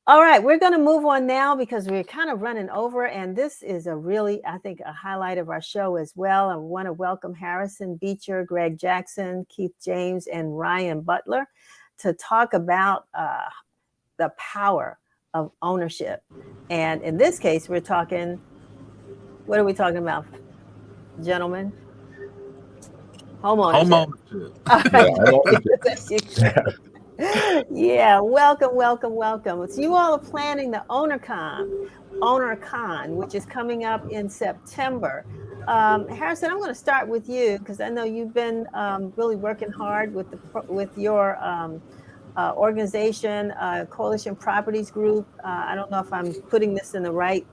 All right, we're going to move on now because we're kind of running over. And this is a really, I think, a highlight of our show as well. I want to welcome Harrison Beecher, Greg Jackson, Keith James, and Ryan Butler to talk about the power of ownership. And in this case, we're talking, what are we talking about, gentlemen? Home ownership. Yeah, welcome. So you all are planning the OwnerCon, which is coming up in September. Harrison, I'm going to start with you because I know you've been really working hard with your organization, Coalition Properties Group. I don't know if I'm putting this in the right,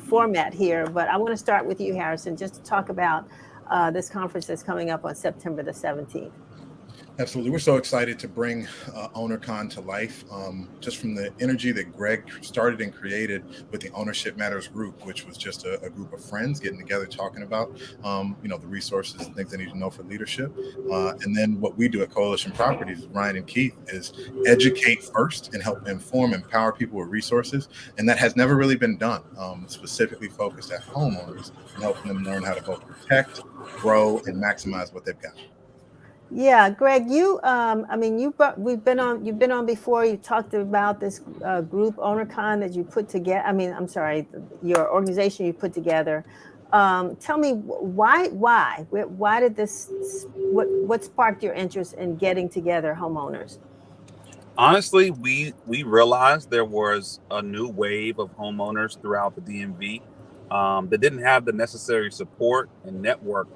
format here, but I want to start with you, Harrison, just to talk about this conference that's coming up on September the 17th. Absolutely. We're so excited to bring OwnerCon to life, just from the energy that Greg started and created with the Ownership Matters group, which was just a group of friends getting together, talking about, the resources and things they need to know for leadership. And then what we do at Coalition Properties, Ryan and Keith, is educate first and help inform, empower people with resources. And that has never really been done, specifically focused at homeowners and helping them learn how to both protect, grow, and maximize what they've got. Yeah, Greg, you've been on before. You talked about this group OwnerCon that you put together. Your organization you put together. Tell me why did this? What sparked your interest in getting together homeowners? Honestly, we realized there was a new wave of homeowners throughout the DMV that didn't have the necessary support and network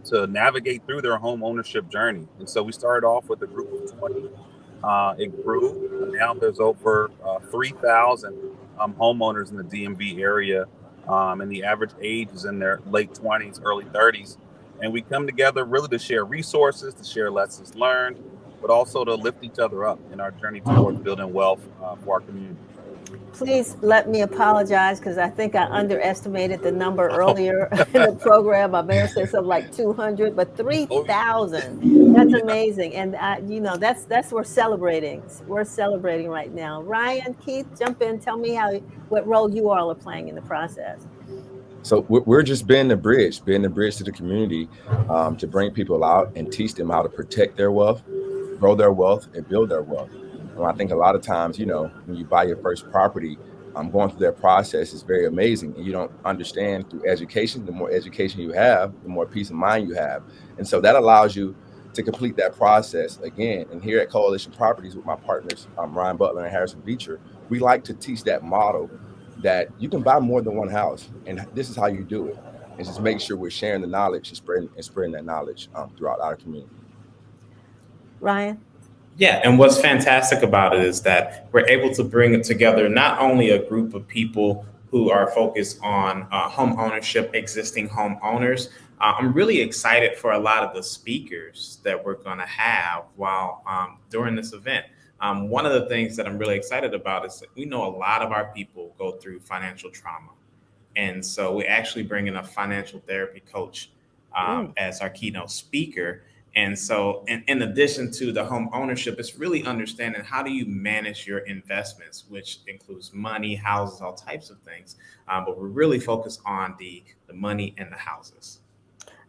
to navigate through their home ownership journey. And so we started off with a group of 20. It grew. Now there's over 3,000 homeowners in the DMV area. And the average age is in their late 20s, early 30s. And we come together really to share resources, to share lessons learned, but also to lift each other up in our journey towards building wealth for our community. Please let me apologize because I think I underestimated the number earlier in the program. I may have said something like 200, but 3,000. That's amazing. And that's we're celebrating. We're celebrating right now. Ryan, Keith, jump in. Tell me what role you all are playing in the process. So we're just being the bridge to the community, to bring people out and teach them how to protect their wealth, grow their wealth, and build their wealth. I think a lot of times, when you buy your first property, going through that process is very amazing. And you don't understand through education. The more education you have, the more peace of mind you have. And so that allows you to complete that process again. And here at Coalition Properties with my partners, Ryan Butler and Harrison Beecher, we like to teach that model that you can buy more than one house. And this is how you do it. And just make sure we're sharing the knowledge and spreading that knowledge throughout our community. Ryan? Yeah, and what's fantastic about it is that we're able to bring together not only a group of people who are focused on home ownership, existing homeowners. I'm really excited for a lot of the speakers that we're going to have during this event. One of the things that I'm really excited about is that we know a lot of our people go through financial trauma. And so we actually bring in a financial therapy coach as our keynote speaker. And so in addition to the home ownership, it's really understanding how do you manage your investments, which includes money, houses, all types of things. But we're really focused on the money and the houses.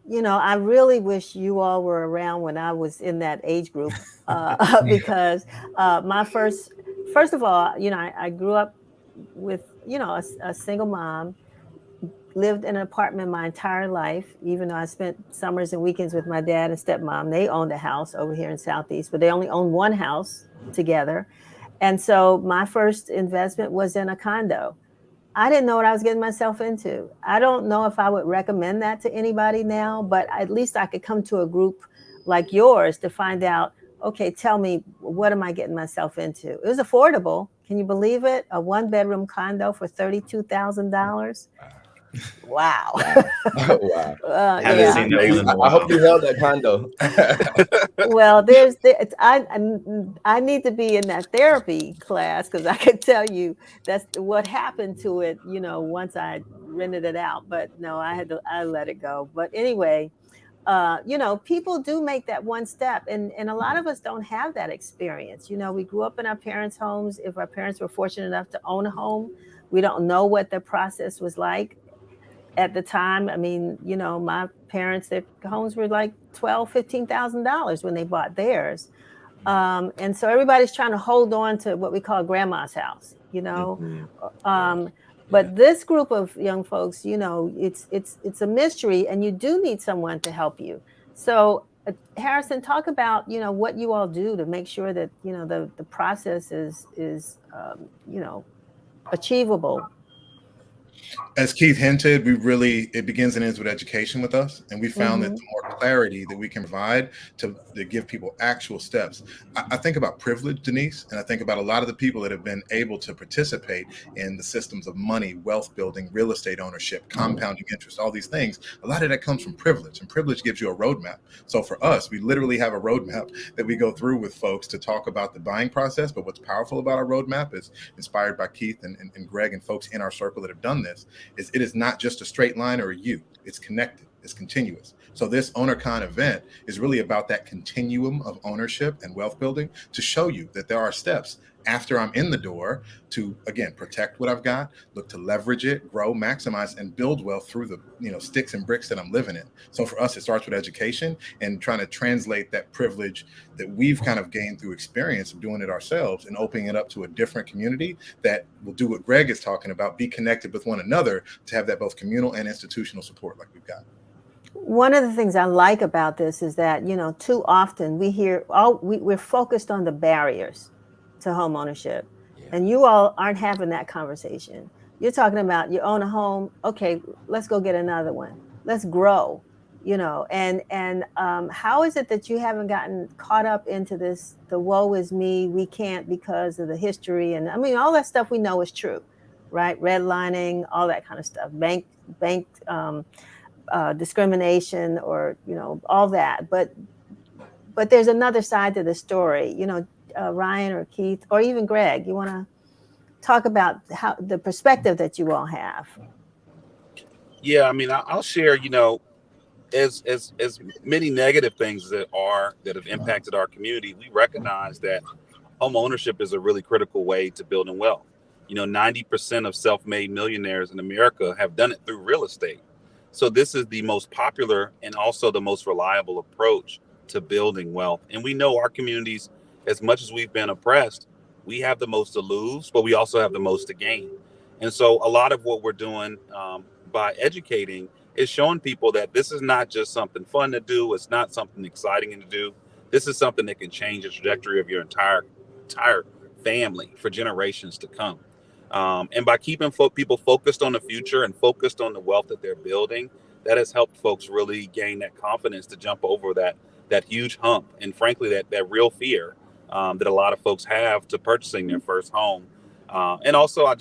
I really wish you all were around when I was in that age group because first of all, I grew up with, a single mom. Lived in an apartment my entire life, even though I spent summers and weekends with my dad and stepmom. They owned a house over here in Southeast, but they only owned one house together. And so my first investment was in a condo. I didn't know what I was getting myself into. I don't know if I would recommend that to anybody now, but at least I could come to a group like yours to find out, okay, tell me, what am I getting myself into? It was affordable. Can you believe it? A 1-bedroom condo for $32,000. Wow. Wow. I hope you held that condo. Well, I need to be in that therapy class because I can tell you that's what happened to it, once I rented it out. But no, I let it go. But anyway, people do make that one step, and a lot of us don't have that experience. We grew up in our parents' homes. If our parents were fortunate enough to own a home, we don't know what the process was like at the time. I mean, my parents, their homes were like $12,000-$15,000 when they bought theirs. And so everybody's trying to hold on to what we call grandma's house, but this group of young folks, it's a mystery, and you do need someone to help you. So Harrison, talk about, what you all do to make sure that, the process is achievable. As Keith hinted, it begins and ends with education with us. And we found that the more clarity that we can provide to give people actual steps. I think about privilege, Denise, and I think about a lot of the people that have been able to participate in the systems of money, wealth building, real estate ownership, compounding interest, all these things. A lot of that comes from privilege, and privilege gives you a roadmap. So for us, we literally have a roadmap that we go through with folks to talk about the buying process. But what's powerful about our roadmap is, inspired by Keith and Greg and folks in our circle that have done this, is it is not just a straight line or a U. It's connected. It's continuous. So this OwnerCon event is really about that continuum of ownership and wealth building, to show you that there are steps after I'm in the door to, again, protect what I've got, look to leverage it, grow, maximize, and build wealth through the sticks and bricks that I'm living in. So for us, it starts with education and trying to translate that privilege that we've kind of gained through experience of doing it ourselves, and opening it up to a different community that will do what Greg is talking about, be connected with one another to have that both communal and institutional support like we've got. One of the things I like about this is that, too often we hear, we're focused on the barriers to home ownership. Yeah. And you all aren't having that conversation. You're talking about, you own a home. Okay, let's go get another one. Let's grow, and how is it that you haven't gotten caught up into this, the woe is me, we can't because of the history. And I mean, all that stuff we know is true, right? Redlining, all that kind of stuff, bank, discrimination, or, all that. But there's another side to the story, Ryan or Keith or even Greg. You want to talk about how the perspective that you all have? Yeah, I mean, I'll share, as many negative things that have impacted our community, we recognize that home ownership is a really critical way to building wealth. 90% of self-made millionaires in America have done it through real estate. So this is the most popular and also the most reliable approach to building wealth. And we know our communities, as much as we've been oppressed, we have the most to lose, but we also have the most to gain. And so a lot of what we're doing by educating is showing people that this is not just something fun to do. It's not something exciting to do. This is something that can change the trajectory of your entire family for generations to come. And by keeping people focused on the future and focused on the wealth that they're building, that has helped folks really gain that confidence to jump over that huge hump, and frankly, that real fear that a lot of folks have to purchasing their first home. And also, I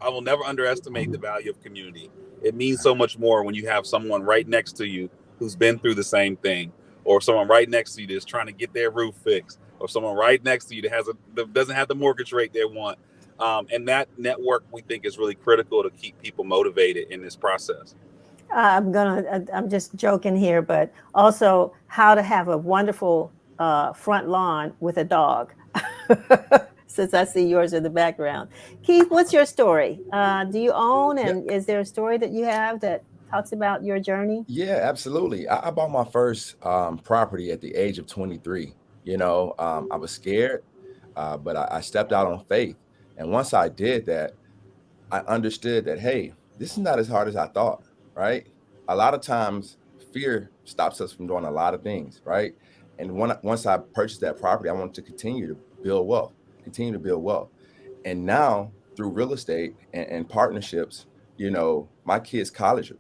will never underestimate the value of community. It means so much more when you have someone right next to you who's been through the same thing, or someone right next to you that's trying to get their roof fixed, or someone right next to you that doesn't have the mortgage rate they want. And that network, we think, is really critical to keep people motivated in this process. I'm just joking here, but also how to have a wonderful front lawn with a dog. Since I see yours in the background. Keith, what's your story? Do you own, and is there a story that you have that talks about your journey? Yeah, absolutely. I bought my first property at the age of 23. I was scared, but I stepped out on faith. And once I did that, I understood that, hey, this is not as hard as I thought, right? A lot of times fear stops us from doing a lot of things, right? And once I purchased that property, I wanted to continue to build wealth. And now through real estate and partnerships, my kids' college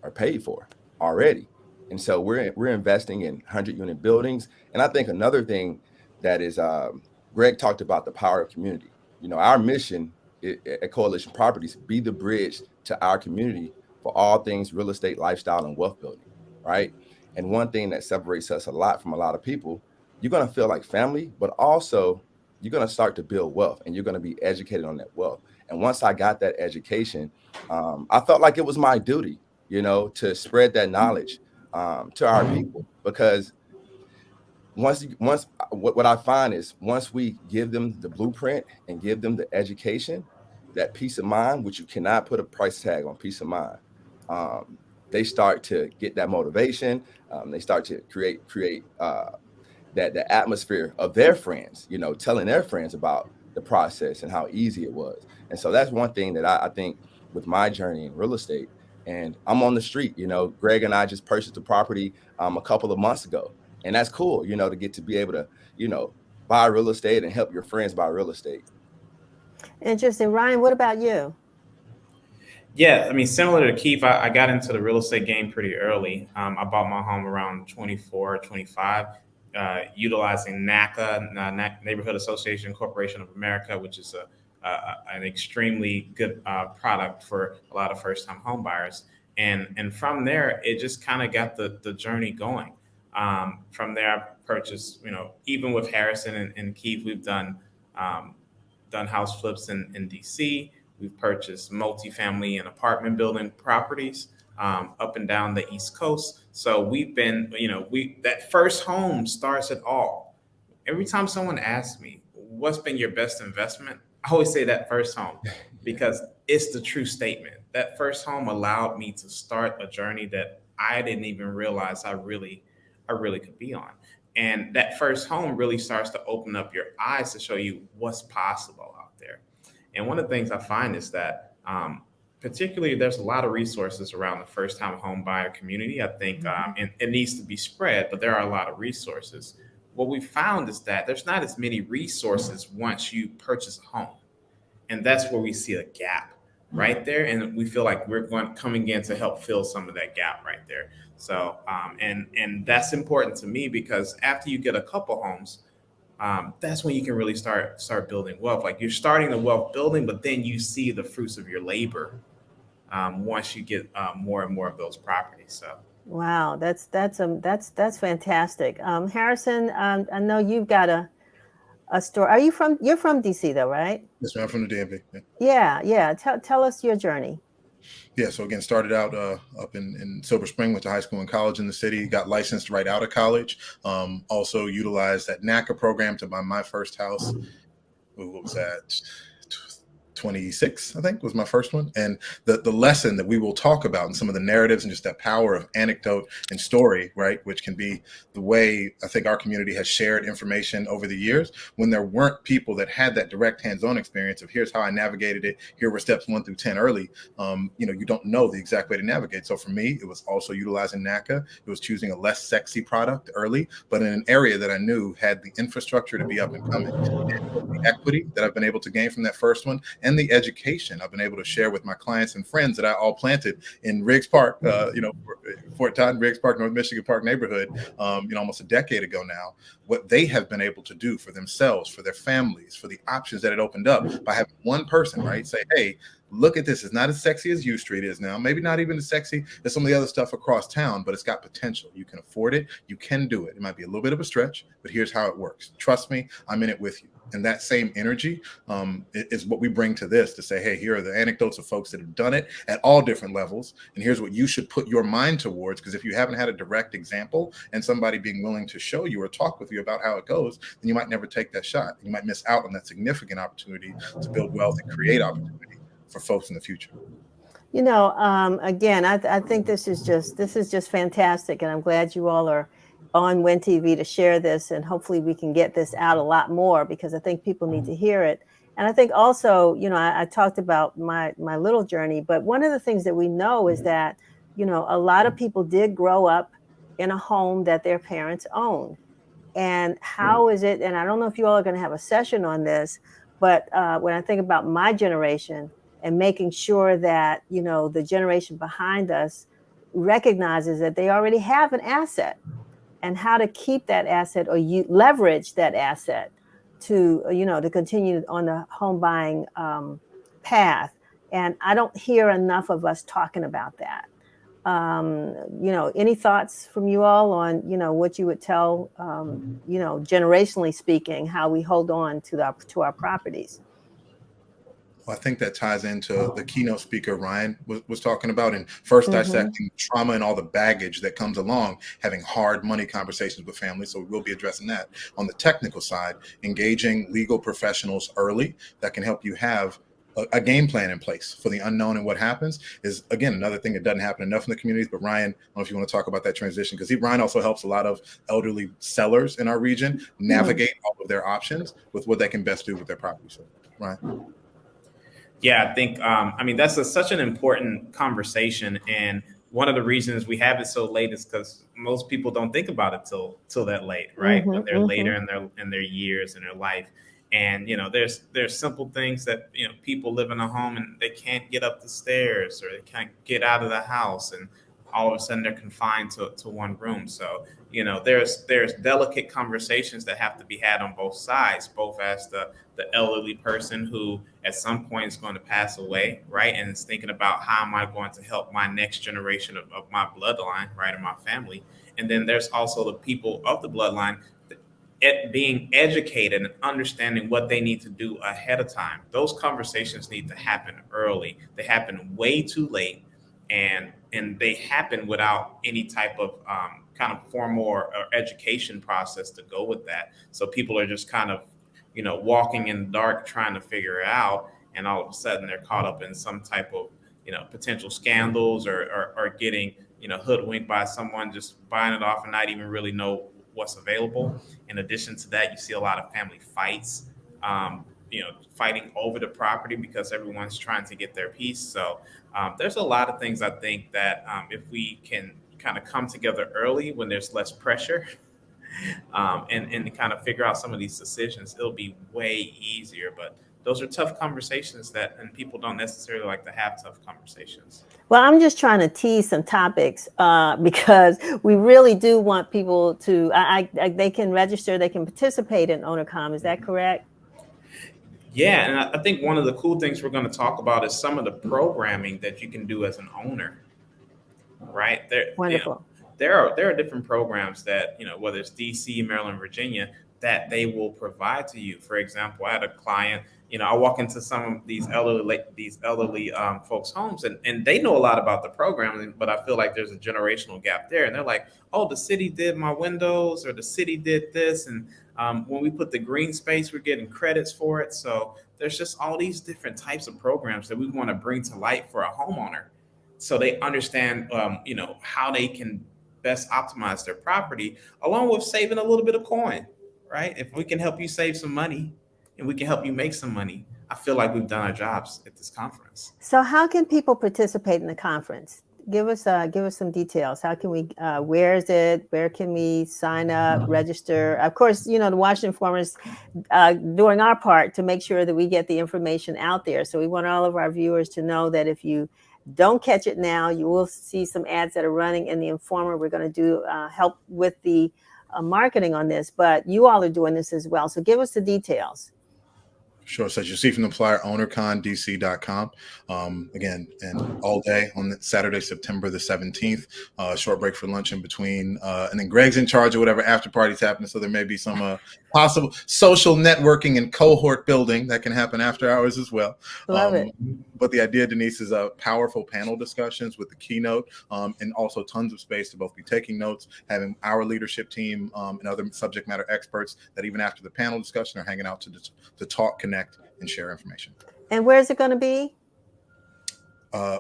are paid for already. And so we're investing in 100-unit buildings. And I think another thing that is, Greg talked about the power of community. Our mission at Coalition Properties, be the bridge to our community for all things real estate, lifestyle, and wealth building, right? And one thing that separates us a lot from a lot of people, you're going to feel like family, but also you're going to start to build wealth, and you're going to be educated on that wealth. And once I got that education, I felt like it was my duty, to spread that knowledge to our people, because what I find is once we give them the blueprint and give them the education, that peace of mind, which you cannot put a price tag on, peace of mind, they start to get that motivation. They start to create that the atmosphere of their friends, telling their friends about the process and how easy it was. And so that's one thing that I think with my journey in real estate. And I'm on the street, Greg and I just purchased a property a couple of months ago. And that's cool, to get to be able to, buy real estate and help your friends buy real estate. Interesting. Ryan, what about you? Yeah, I mean, similar to Keith, I got into the real estate game pretty early. I bought my home around 24, 25, utilizing NACA, Neighborhood Association Corporation of America, which is an extremely good product for a lot of first-time home buyers. And from there, it just kind of got the journey going. From there, I purchased, even with Harrison and Keith, we've done house flips in DC. We've purchased multifamily and apartment building properties up and down the East Coast. So we've been, that first home starts it all. Every time someone asks me, what's been your best investment? I always say that first home, because it's the true statement. That first home allowed me to start a journey that I didn't even realize I really could be on. And that first home really starts to open up your eyes to show you what's possible out there. And one of the things I find is that, particularly, there's a lot of resources around the first-time home buyer community. I think and it needs to be spread, but there are a lot of resources. What we found is that there's not as many resources once you purchase a home, and that's where we see a gap right there. And we feel like we're coming in to help fill some of that gap right there. So, and that's important to me, because after you get a couple homes, that's when you can really start building wealth. Like, you're starting the wealth building, but then you see the fruits of your labor once you get more and more of those properties. So, wow, that's fantastic. Harrison, I know you've got a story. You're from DC though, right? Yes, I'm from the DMV. Yeah. Yeah. Tell us your journey. Yeah, so again, started out up in Silver Spring, went to high school and college in the city, got licensed right out of college. Also utilized that NACA program to buy my first house. What was that? 26, I think, was my first one. And the lesson that we will talk about and some of the narratives and just that power of anecdote and story, right, which can be the way I think our community has shared information over the years, when there weren't people that had that direct hands-on experience of here's how I navigated it, here were steps 1 through 10 early. You don't know the exact way to navigate. So for me, it was also utilizing NACA. It was choosing a less sexy product early, but in an area that I knew had the infrastructure to be up and coming. The equity that I've been able to gain from that first one, and the education I've been able to share with my clients and friends that I all planted in Riggs Park, Fort Todd, Riggs Park, North Michigan Park neighborhood, almost a decade ago now, what they have been able to do for themselves, for their families, for the options that it opened up by having one person, right, say, hey, look at this. It's not as sexy as U Street is now. Maybe not even as sexy as some of the other stuff across town, but it's got potential. You can afford it. You can do it. It might be a little bit of a stretch, but here's how it works. Trust me, I'm in it with you. And that same energy is what we bring to this, to say, hey, here are the anecdotes of folks that have done it at all different levels. And here's what you should put your mind towards. Because if you haven't had a direct example and somebody being willing to show you or talk with you about how it goes, then you might never take that shot. You might miss out on that significant opportunity to build wealth and create opportunity for folks in the future. Again, I think this is just fantastic. And I'm glad you all are on WIN TV to share this, and hopefully we can get this out a lot more, because I think people need to hear it. And I think also, I talked about my little journey, but one of the things that we know is that, a lot of people did grow up in a home that their parents owned. And how is it, and I don't know if you all are going to have a session on this, but when I think about my generation and making sure that, the generation behind us recognizes that they already have an asset, and how to keep that asset or leverage that asset to, to continue on the home buying path. And I don't hear enough of us talking about that. Any thoughts from you all on, what you would tell, generationally speaking, how we hold on to our properties? Well, I think that ties into the keynote speaker Ryan was talking about, and first dissecting trauma and all the baggage that comes along having hard money conversations with families. So we will be addressing that. On the technical side, engaging legal professionals early that can help you have a game plan in place for the unknown and what happens is, again, another thing that doesn't happen enough in the communities. But Ryan, I don't know if you want to talk about that transition, because Ryan also helps a lot of elderly sellers in our region navigate all of their options with what they can best do with their property. So, Ryan. Yeah, I think, that's such an important conversation. And one of the reasons we have it so late is because most people don't think about it till that late, right? When they're later in their years, in their life. And, there's simple things that, people live in a home and they can't get up the stairs or they can't get out of the house. And all of a sudden they're confined to one room. So, there's delicate conversations that have to be had on both sides, both as the elderly person who at some point is going to pass away, right? And is thinking about how am I going to help my next generation of my bloodline, right, or my family. And then there's also the people of the bloodline being educated and understanding what they need to do ahead of time. Those conversations need to happen early. They happen way too late, and they happen without any type of kind of formal or education process to go with that. So people are just kind of, walking in the dark trying to figure it out, and all of a sudden they're caught up in some type of, potential scandals or getting, hoodwinked by someone just buying it off and not even really know what's available. In addition to that, you see a lot of family fights, fighting over the property because everyone's trying to get their piece. So there's a lot of things I think that if we can kind of come together early when there's less pressure and kind of figure out some of these decisions, it'll be way easier. But those are tough conversations and people don't necessarily like to have tough conversations. Well, I'm just trying to tease some topics because we really do want people to, they can register, they can participate in OwnerCon. Is that correct? Yeah, and I think one of the cool things we're going to talk about is some of the programming that you can do as an owner, right? Wonderful. There are different programs that, whether it's DC, Maryland, Virginia, that they will provide to you. For example, I had a client, I walk into some of these elderly folks' homes and they know a lot about the program, but I feel like there's a generational gap there. And they're like, oh, the city did my windows or the city did this. And when we put the green space, we're getting credits for it. So there's just all these different types of programs that we want to bring to light for a homeowner so they understand, how they can best optimize their property along with saving a little bit of coin, right? If we can help you save some money and we can help you make some money, I feel like we've done our jobs at this conference. So how can people participate in the conference? Give us some details. How can we, where is it? Where can we sign up, register? Of course, the Washington Informer's doing our part to make sure that we get the information out there. So we want all of our viewers to know that if you don't catch it now, you will see some ads that are running in the Informer. We're going to do help with the marketing on this, but you all are doing this as well. So give us the details. Sure. So as you see from the flyer, OwnerConDC.com. Again, and all day on Saturday, September the 17th, short break for lunch in between. And then Greg's in charge of whatever after party's happening. So there may be some possible social networking and cohort building that can happen after hours as well. Love it. But the idea, Denise, is powerful panel discussions with the keynote and also tons of space to both be taking notes, having our leadership team and other subject matter experts that even after the panel discussion are hanging out to talk, connect, and share information. And where is it going to be?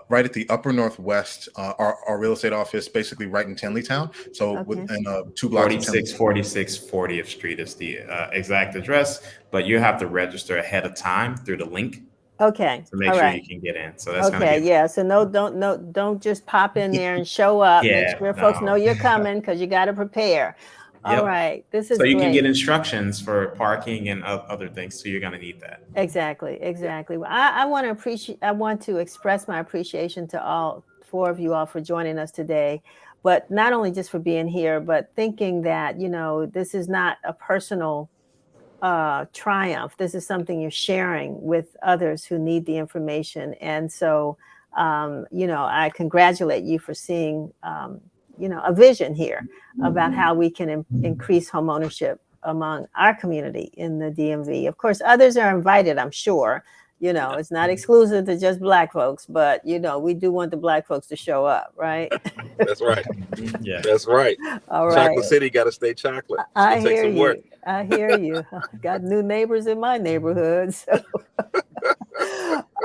Right at the Upper Northwest, our real estate office, basically right in Tenleytown. So within 2 blocks. 46 40th Street is the exact address, but you have to register ahead of time through the link. Okay. To make sure you can get in. So that's okay. Yeah. So don't just pop in there and show up. Make sure folks know you're coming because you got to prepare. Yep. All right. This is so you great. Can get instructions for parking and other things. So you're going to need that. Exactly. Well, I want to express my appreciation to all 4 of you all for joining us today, but not only just for being here, but thinking that, this is not a personal triumph. This is something you're sharing with others who need the information. And so, I congratulate you for seeing, a vision here about how we can increase home ownership among our community in the DMV. Of course, others are invited, I'm sure. You know, it's not exclusive to just Black folks, but you know, we do want the Black folks to show up, right? That's right. Yeah. That's right. All right. Chocolate City got to stay chocolate. It's I gonna take hear some work. you. I hear you. Got new neighbors in my neighborhood. So.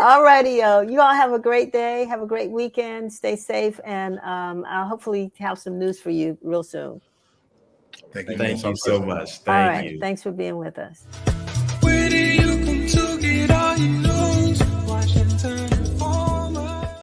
All righty, you all have a great day. Have a great weekend. Stay safe, and I'll hopefully have some news for you real soon. Thank you. Thank you so much. All Thank right. you. Thanks for being with us.